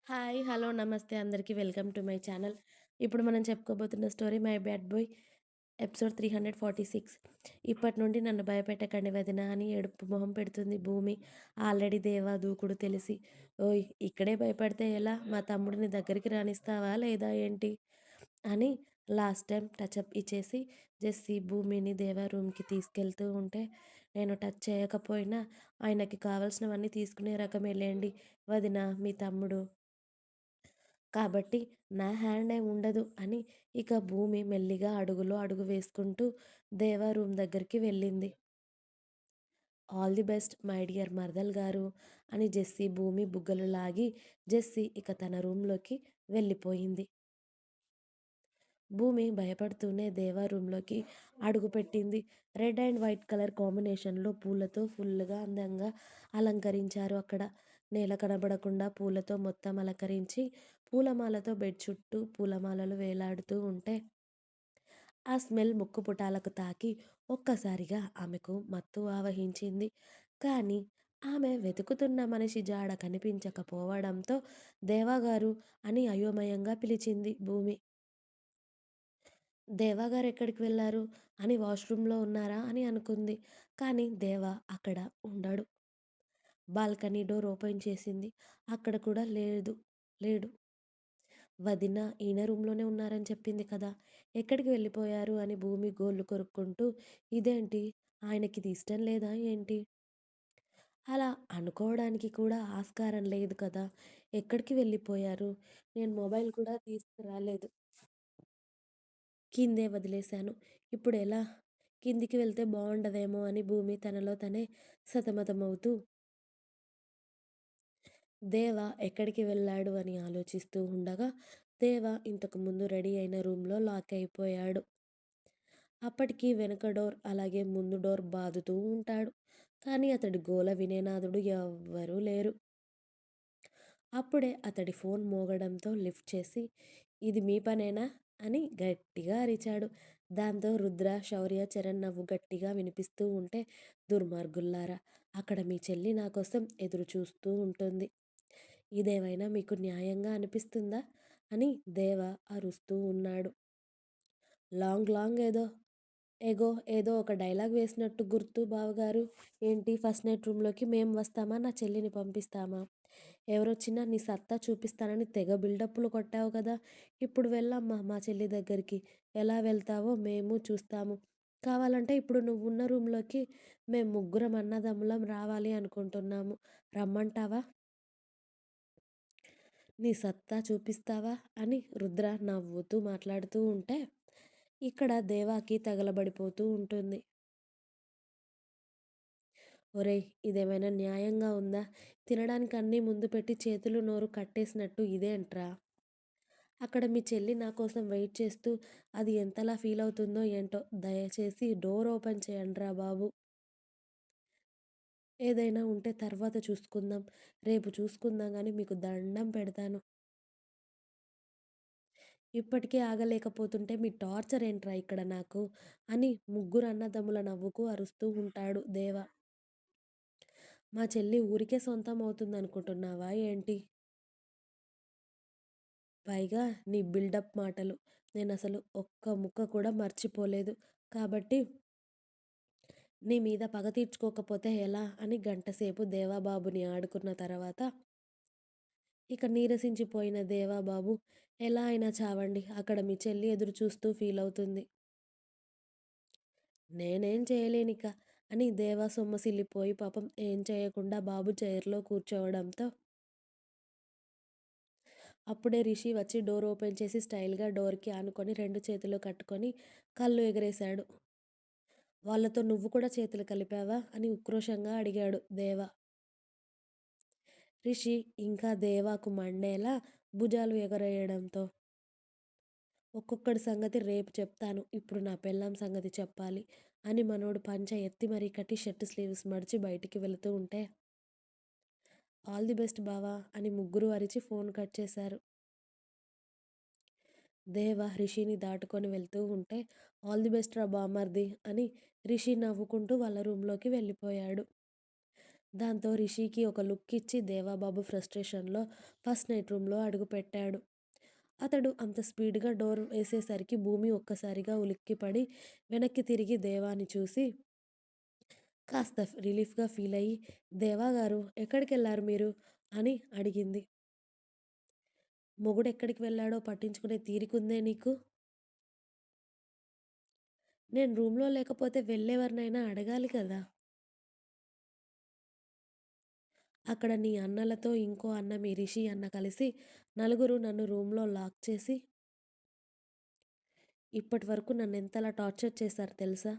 Hi! Hello! నమస్తే అందరికీ. Welcome to my channel. ఇప్పుడు మనం చెప్పుకోబోతున్న story 'my bad boy' episode 346. ఇప్పటి నుండి నన్ను భయపెట్టకండి వదినా అని ఏడుపు మొహం పెడుతుంది భూమి. ఆల్రెడీ దేవా దూకుడు తెలిసి. ఓయ్! ఇక్కడే భయపడితే ఎలా? మా తమ్ముడిని దగ్గరికి రానిస్తావా లేదా ఏంటి? అని లాస్ట్ టైం టచప్ ఇచ్చేసి జెస్సీ భూమిని దేవా రూమ్‌కి తీసుకెళ్తూ ఉంటే, నేను టచ్ చేయకపోయినా ఆయనకి కావాల్సినవన్నీ తీసుకునే రకమే లెండి వదినా మీ తమ్ముడు. కాబట్టి నా హ్యాండ్ ఏం ఉండదు అని ఇక భూమి మెల్లిగా అడుగులో అడుగు వేసుకుంటూ దేవా రూమ్ దగ్గరికి వెళ్ళింది. All the best my dear మరదల్ గారు అని జెస్సీ భూమి బుగ్గలు లాగి జెస్సీ ఇక తన రూమ్లోకి వెళ్ళిపోయింది. భూమి భయపడుతూనే దేవా రూమ్లోకి అడుగుపెట్టింది. రెడ్ అండ్ వైట్ కలర్ కాంబినేషన్లో పూలతో ఫుల్గా అందంగా అలంకరించారు అక్కడ. నేల కనబడకుండా పూలతో మొత్తం అలంకరించి పూలమాలతో బెడ్ చుట్టూ పూలమాలలు వేలాడుతూ ఉంటే ఆ స్మెల్ ముక్కుపుటాలకు తాకి ఒక్కసారిగా ఆమెకు మత్తు ఆవహించింది. కానీ ఆమె వెతుకుతున్న మనిషి జాడ కనిపించకపోవడంతో దేవాగారు అని అయోమయంగా పిలిచింది భూమి. దేవా గారెక్కడికి వెళ్లారు అని వాష్‌రూమ్‌లో ఉన్నారా అని అనుకుంది. కానీ దేవా అక్కడ ఉండడు. బాల్కనీ డోర్ ఓపెన్ చేసింది. అక్కడ కూడా లేడు. వదిన ఈయన రూమ్‌లోనే ఉన్నారని చెప్పింది కదా! ఎక్కడికి వెళ్ళిపోయారు అని భూమి గోళ్లు కొరుక్కుంటూ ఇదేంటి ఆయనకిది ఇష్టం లేదా ఏంటి? అలా అనుకోవడానికి కూడా ఆస్కారం లేదు కదా! ఎక్కడికి వెళ్ళిపోయారు? నేను మొబైల్ కూడా తీసుకురాలేదు. కిందే వదిలేశాను. ఇప్పుడెలా? కిందికి వెళ్తే బావుండదేమో అని భూమి తనలో తనే సతమతమవుతూ, దేవ ఎక్కడికి వెళ్ళాడు అని ఆలోచిస్తూ ఉండగా, దేవ ఇంతకు ముందు రెడీ అయిన రూమ్‌లో లాక్ అయిపోయాడు. అప్పటికి వెనక డోర్, అలాగే ముందు డోర్ బాదుతూ ఉంటాడు. కానీ అతడి గోల వినేనాథుడు ఎవ్వరూ లేరు. అప్పుడే అతడి ఫోన్ మోగడంతో లిఫ్ట్ చేసి, "ఇది మీ పనేనా?" అని గట్టిగా అరిచాడు. దాంతో రుద్ర, శౌర్య, చరణ్ నవ్వు గట్టిగా వినిపిస్తూ ఉంటే, దుర్మార్గుల్లారా! అక్కడ మీ చెల్లి నా కోసం ఎదురు చూస్తూ ఉంటుంది. ఇదేమైనా మీకు న్యాయంగా అనిపిస్తుందా? అని దేవ అరుస్తూ ఉన్నాడు. లాంగ్ లాంగ్ ఏదో ఒక డైలాగ్ వేసినట్టు గుర్తు బావగారు. ఏంటి ఫస్ట్ నైట్ రూమ్‌లోకి మేం వస్తామా? నా చెల్లిని పంపిస్తామా? ఎవరొచ్చినా నీ సత్తా చూపిస్తానని తెగ బిల్డప్పులు కొట్టావు కదా! ఇప్పుడు వెళ్ళమ్మా మా చెల్లి దగ్గరికి. ఎలా వెళ్తావో మేము చూస్తాము. కావాలంటే ఇప్పుడు నువ్వున్న రూమ్‌లోకి మేం ముగ్గురం అన్నదమ్ములం రావాలి అనుకుంటున్నాము. రమ్మంటావా? నీ సత్తా చూపిస్తావా? అని రుద్ర నవ్వుతూ మాట్లాడుతూ ఉంటే, ఇక్కడ దేవాకి తగలబడిపోతూ ఉంటుంది. ఒరేయ్! ఇదేమైనా న్యాయంగా ఉందా? తినడానికి అన్నీ ముందు పెట్టి చేతులు నోరు కట్టేసినట్టు ఇదేంట్రా? అక్కడ మీ చెల్లి నా కోసం వెయిట్ చేస్తూ అది ఎంతలా ఫీలవుతుందో ఏంటో! దయచేసి డోర్ ఓపెన్ చేయండ్రా బాబు! ఏదైనా ఉంటే తర్వాత చూసుకుందాం. రేపు చూసుకుందాం గానీ మీకు దండం పెడతాను. ఇప్పటికే ఆగలేకపోతుంటే మీ టార్చర్ ఏంట్రా ఇక్కడ నాకు? అని ముగ్గురు అన్నదమ్ముల నవ్వుకు అరుస్తూ ఉంటాడు దేవ. మా చెల్లి ఊరికే సొంతం అవుతుందనుకుంటున్నావా ఏంటి? పైగా నీ బిల్డప్ మాటలు. నేనసలు ఒక్క ముక్క కూడా మర్చిపోలేదు. కాబట్టి నీ మీద పగ తీర్చుకోకపోతే ఎలా అని గంటసేపు దేవాబాబుని ఆడుకున్న తర్వాత, ఇక నీరసించిపోయిన దేవాబాబు ఎలా అయినా చావండి. అక్కడ మీ చెల్లి ఎదురు చూస్తూ ఫీలవుతుంది. నేనేం చేయలేనిక అని దేవా సొమ్మసిల్లిపోయి పాపం ఏం చేయకుండా బాబు చైర్‌లో కూర్చోవడంతో, అప్పుడే రిషి వచ్చి డోర్ ఓపెన్ చేసి స్టైల్‌గా డోర్‌కి ఆనుకొని 2 చేతులు కట్టుకొని కళ్ళు ఎగరేశాడు. వాళ్ళతో నువ్వు కూడా చేతులు కలిపావా? అని ఉక్రోషంగా అడిగాడు దేవ. రిషి ఇంకా దేవాకు మండేలా భుజాలు ఎగరేయడంతో, ఒక్కొక్కడి సంగతి రేపు చెప్తాను. ఇప్పుడు నా పెళ్ళాం సంగతి చెప్పాలి అని మనోడు పంచ ఎత్తి మరీ కట్టి షర్ట్ స్లీవ్స్ మడిచి బయటికి వెళుతూ ఉంటే, ఆల్ ది బెస్ట్ బావా అని ముగ్గురు అరిచి ఫోన్ కట్ చేశారు. దేవ రిషిని దాటుకొని వెళ్తూ ఉంటే, ఆల్ ది బెస్ట్ రా బామర్ది అని రిషి నవ్వుకుంటూ వాళ్ళ రూమ్‌లోకి వెళ్ళిపోయాడు. దాంతో రిషికి ఒక లుక్ ఇచ్చి దేవాబాబు ఫ్రస్ట్రేషన్‌లో ఫస్ట్ నైట్ రూమ్‌లో అడుగుపెట్టాడు. అతడు అంత స్పీడ్‌గా డోర్ వేసేసరికి భూమి ఒక్కసారిగా ఉలిక్కిపడి వెనక్కి తిరిగి దేవాని చూసి కాస్త రిలీఫ్‌గా ఫీలయ్యి, "దేవా గారు ఎక్కడికెళ్లారు మీరు?" అని అడిగింది. "మొగుడెక్కడికి వెళ్ళాడో పట్టించుకునే తీరికుందే నీకు? నేను రూమ్‌లో లేకపోతే వెళ్ళెవరినైనా అడగాలి కదా! అక్కడ నీ అన్నలతో ఇంకో అన్న మీ రిషి అన్న కలిసి నలుగురు నన్ను రూమ్‌లో లాక్ చేసి ఇప్పటివరకు నన్నెంతలా టార్చర్ చేశారో తెలుసా?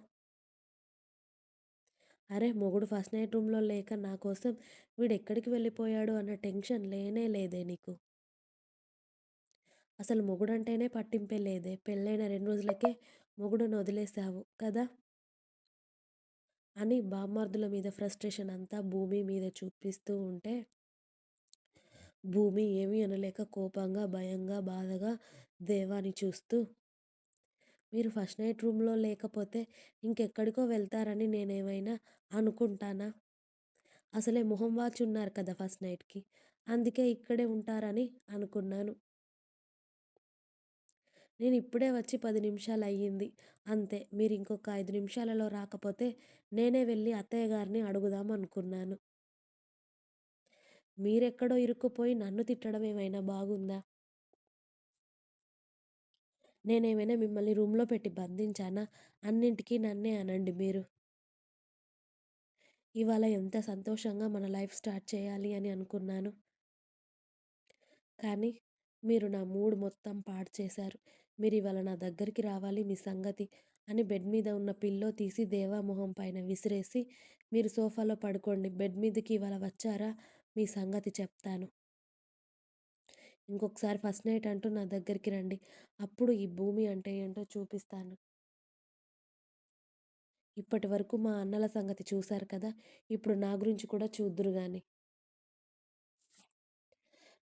అరె! మొగుడు ఫస్ట్ నైట్ రూమ్‌లో లేక నా కోసం వీడెక్కడికి వెళ్ళిపోయాడు అన్న టెన్షన్ లేనే లేదే నీకు? అసలు మొగుడంటేనే పట్టింపే లేదే. పెళ్ళైన 2 రోజులకే మొగుడిని వదిలేసావు కదా!" అని బామర్దుల మీద ఫ్రస్ట్రేషన్ అంతా భూమి మీద చూపిస్తూ ఉంటే, భూమి ఏమీ అనలేక కోపంగా, భయంగా, బాధగా దేవాని చూస్తూ, "మీరు ఫస్ట్ నైట్ రూమ్‌లో లేకపోతే ఇంకెక్కడికో వెళ్తారని నేనేమైనా అనుకుంటానా? అసలే మొహం వాచున్నారు కదా ఫస్ట్ నైట్‌కి. అందుకే ఇక్కడే ఉంటారని అనుకున్నాను. నేనిప్పుడే వచ్చి 10 నిమిషాలయ్యింది. అంతే. మీరింకొక 5 నిమిషాలలో రాకపోతే నేనే వెళ్లి అత్తయ్య గారిని అడుగుదాం అనుకున్నాను. మీరెక్కడో ఇరుక్కుపోయి నన్ను తిట్టడం ఏమైనా బాగుందా? నేనేమైనా మిమ్మల్ని రూమ్‌లో పెట్టి బంధించానా? అన్నింటికి నన్నే అనండి మీరు. ఇవాళ ఎంత సంతోషంగా మన లైఫ్ స్టార్ట్ చేయాలి అని అనుకున్నాను. కానీ మీరు నా మూడ్ మొత్తం పాడు చేశారు. మీరివాళ నా దగ్గరికి రావాలి మీ సంగతి అని బెడ్ మీద ఉన్న పిల్లో తీసి దేవా మొహం పైన విసిరేసి, మీరు సోఫాలో పడుకోండి. బెడ్ మీదకి ఇవాళ వచ్చారా మీ సంగతి చెప్తాను. ఇంకొకసారి ఫస్ట్ నైట్ అంటూ నా దగ్గరికి రండి. అప్పుడు ఈ భూమి అంటే ఏంటో చూపిస్తాను. ఇప్పటివరకు మా అన్నల సంగతి చూశారు కదా! ఇప్పుడు నా గురించి కూడా చూద్దురు గాని.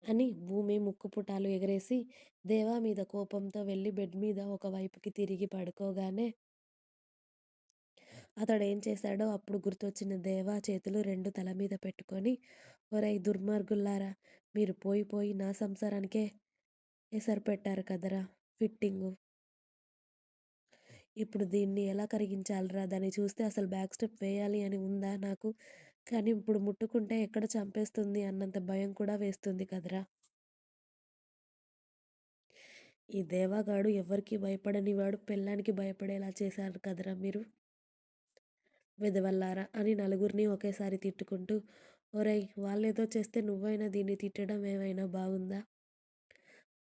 అని భూమి ముక్కుపుటాలు ఎగరేసి దేవా మీద కోపంతో వెళ్ళి బెడ్ మీద ఒక వైపుకి తిరిగి పడుకోగానే అతడేం చేశాడో అప్పుడు గుర్తొచ్చిన దేవా చేతులు 2 తల మీద పెట్టుకొని, "ఒరేయ్ దుర్మార్గుల్లారా! మీరు పోయి పోయి నా సంసారానికే ఎసరు పెట్టారు కదరా ఫిట్టింగు. ఇప్పుడు దీన్ని ఎలా కరిగించాలిరా? దాన్ని చూస్తే అసలు బ్యాక్ స్టెప్ వేయాలి అని ఉందా నాకు? కానీ ఇప్పుడు ముట్టుకుంటే ఎక్కడ చంపేస్తుంది అన్నంత భయం కూడా వేస్తుంది కదరా!" ఈ దేవాగాడు ఎవ్వరికీ భయపడని వాడు పెళ్ళానికి భయపడేలా చేశారు కదరా మీరు. వెధవల్లారా అని నలుగురిని ఒకేసారి తిట్టుకుంటూ, ఒరేయ్ వాళ్ళేదో చేస్తే నువ్వైనా దీన్ని తిట్టడం ఏమైనా బాగుందా?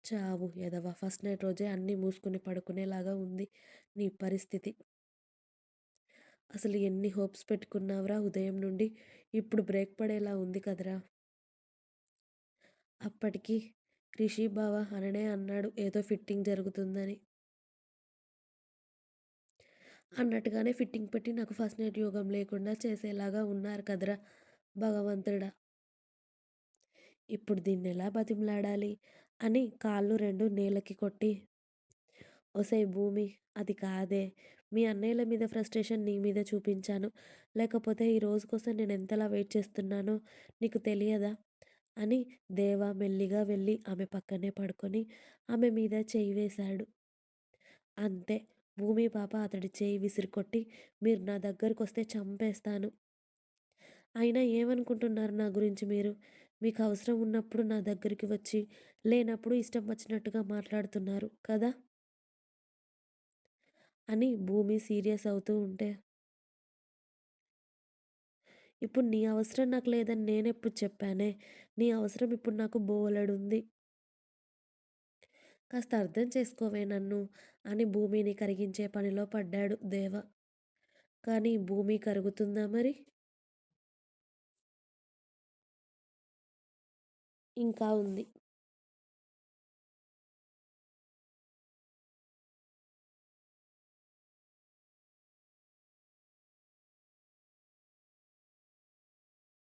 చావు ఎదవ ఫస్ట్ నైట్ రోజే అన్నీ మూసుకొని పడుకునేలాగా ఉంది నీ పరిస్థితి. అసలు ఎన్ని హోప్స్ పెట్టుకున్నావురా ఉదయం నుండి. ఇప్పుడు బ్రేక్ పడేలా ఉంది కదరా! అప్పటికి రిషి బావ అననే అన్నాడు ఏదో ఫిట్టింగ్ జరుగుతుందని. అన్నట్టుగానే ఫిట్టింగ్ పెట్టి నాకు ఫస్ట్ నైట్ యోగం లేకుండా చేసేలాగా ఉన్నారు కదరా భగవంతుడా! ఇప్పుడు దీన్నెలా బతిమలాడాలి అని కాళ్ళు 2 నేలకి కొట్టి, ఒసేయ్ భూమి అది కాదే మీ అన్నయ్యల మీద ఫ్రస్ట్రేషన్ నీ మీద చూపించాను. లేకపోతే ఈ రోజు కోసం నేనెంతలా వెయిట్ చేస్తున్నానో నీకు తెలియదా? అని దేవా మెల్లిగా వెళ్ళి ఆమె పక్కనే పడుకొని ఆమె మీద చెయ్యి వేశాడు. అంతే. భూమి పాప అతడి చేయి విసిరికొట్టి, "మీరు నా దగ్గరకొస్తే చంపేస్తాను. అయినా ఏమనుకుంటున్నారు నా గురించి మీరు? మీకు అవసరం ఉన్నప్పుడు నా దగ్గరికి వచ్చి, లేనప్పుడు ఇష్టం వచ్చినట్టుగా మాట్లాడుతున్నారు కదా!" అని భూమి సీరియస్ అవుతూ ఉంటే, "ఇప్పుడు నీ అవసరం నాకు లేదని నేనెప్పుడు చెప్పానే? నీ అవసరం ఇప్పుడు నాకు బోలెడుంది. కాస్త అర్థం చేసుకోవే నన్ను" అని భూమిని కరిగించే పనిలో పడ్డాడు దేవ. కానీ భూమి కరుగుతుందా మరి? ఇంకా ఉంది.